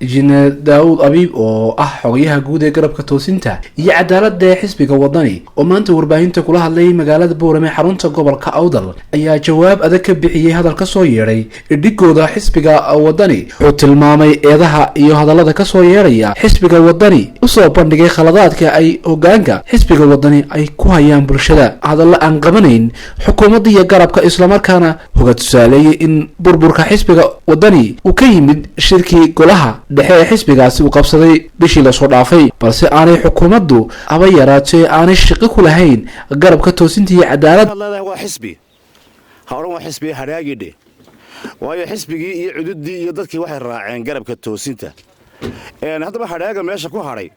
injineer daawud abiib oo ah xogayaha guud ee garabka toosinta iyo cadaaladda ee xisbiga wadani oo maanta warbaahinta kula hadlay magaalada Boorame xarunta gobolka Awdal ayaa jawaab adag ka bixiyay hadal ka soo yeeray dhigooda xisbiga wadani oo tilmaamay eedaha iyo hadallada ka soo yeeraya xisbiga wadani u soo bandhigay khaladaadka ay hoggaanka xisbiga wadani ay ku hayaan bulshada hadallo aan qabanayn xukuumadda iyo garabka isla markaana hoga tusaaleeyay in burburka xisbiga wadani uu ka yimid shirkii golaha dhexe xisbigaasi uu qabsaday bishii la soo dhaafay balse aanay xukuumaddu aba yaraatay aanay shaqo ku lahayn garabka toosinta iyo cadaaladda waa xisbi hawran waa xisbi haraagidhe waayo xisbigii iyo cududii iyo dadkii waxay raaceen garabka toosinta haddaba hadhaaga meesha ku hadhay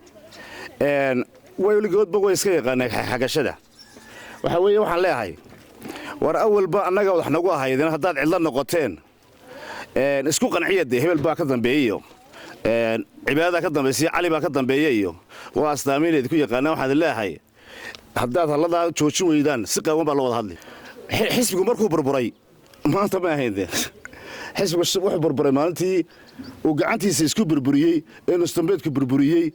wayligoodba way iska yaqaaneen xagashada waxa weeye waxaan leeyahay war awalba annaga wax nagu ahaydeen haddaad cidla noqoteen isku qanciyade hebel baa ka dambeeyo cibaadada ka dambeeyay cali baa ka dambeeyay waa astaamineed ku yaqaanaa waxaad leeyahay haddaad halada joojin weydaan si qawan baa loo wada hadlay xisbigu markuu burburay maanta ma ahaydeen xisbigu wuxuu burburay maalintii uu gacantiisa isku burburiyay ee nustambeedku burburiyay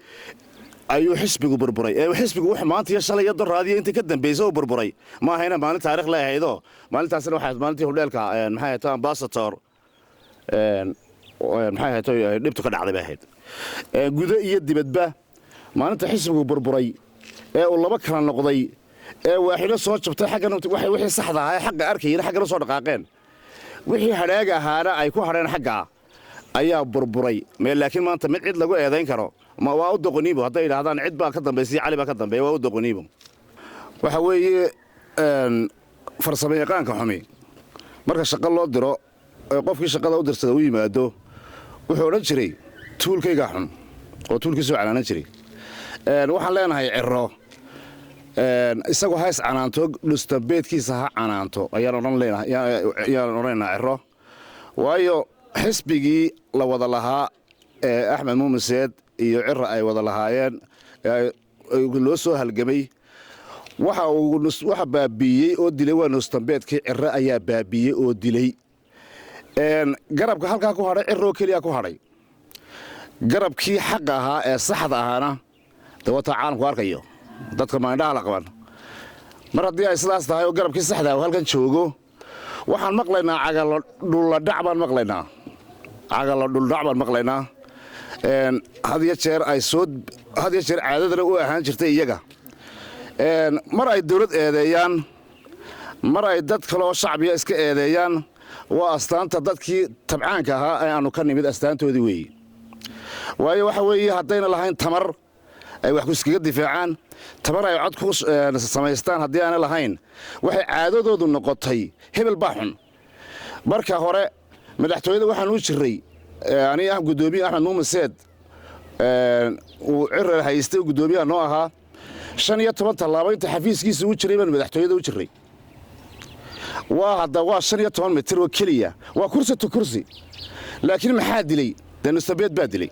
ayuu xisbigu burburay xisbigu wax maanta iyo shalay iyo raadiyo intii ka dambeysay oo burburay ma ahayna maalin taariikh la ahaydo maalintaasna waxay maalintii hudheelka maxay tahay ambassador maxay hayto dhibtu ka dhacday baahayd gudo iyo dibadba maalinta xisbigu burburay ee uu laba kala noqday ee waaxilo soo jabtay xaggan wixii saxda ah xagga arkayna xaggan soo dhaqaaqeen wixii hadhaaga ahaana ay ku hadheen xagga ayaa burburay laakiin maanta mid cid lagu eedayn karo ma waa u doqoniibo hadday yiraahdaan cid baa ka dambeysay cali baa ka dambeeyay waa u doqoniibo waxa weeye farsamo yaqaanka xumi marka shaqo loo diro qofkii shaqada u dirsada u yimaado wuxuu oran jiray tuulkayga xun oo tuulkiisu calaanan jiray waxaan leenahay cirro isagu hays canaanto nustambeedkiisa ha canaanto ayaan oranayna cirro waayo xisbigii la wada lahaa axmed muumin seed iyo cirro ay wada lahaayeen loo soo halgamay waxa baabiiyey oo dilay waa nustambeedkii cirro ayaa baabiiyey oo dilay garabka halkaa ku hadhay cirro keliya ku hadhay garabkii xaqa ahaa ee saxda ahaana dawata caalamku arkayo dadka maandhaha la qaban mar haddii ay sidaas tahay oo garabkii saxda ah halkan joogo waxaan maqlaynaa cagalo dhuldhac baan maqlaynaa cagalo dhuldhac baan maqlaynaa had iyo jeer caadadana u ahaan jirtay iyaga mar ay dawlad eedeeyaan mar ay dad kale oo shacbiya iska eedeeyaan waa astaanta dadkii tabcaanka ahaa ee aanu ka nimid astaantoodii weeye waayo waxa weeye haddayna lahayn tamar ay wax ku iskaga difaacaan tamar ay cod ku samaystaan haddii aanay lahayn waxay caadadoodu noqotay hebel baa xun marka hore madaxtooyada waxaan u jiray aniga gudoomiye axmed muumin seed uu cirar haystay gudoomiyaha noo ahaa 15 tallaabo inta xafiiskiisa u jiray baan madaxtooyada u jiray waa 15 mitir oo keliya waa kursi to kursi laakiin maxaa dilay nustambeed baa dilay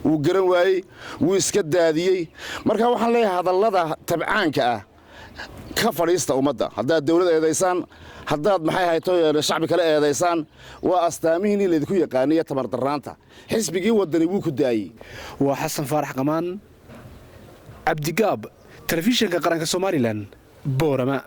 wuu garan waayey wuu iska daadiyey marka waxaan leeyahay hadallada tabcaanka ah ka fadhiista ummadda haddaad dawlad eedaysaan haddaad maxay hayto shacbi kale eedaysaan waa astaamihiin in laydinku yaqaaniyo tamar darraanta xisbigii wadani wuu ku daayey waa xasan faarax qamaan cabdigaab telefishinka qaranka Soomaaliland Boorama.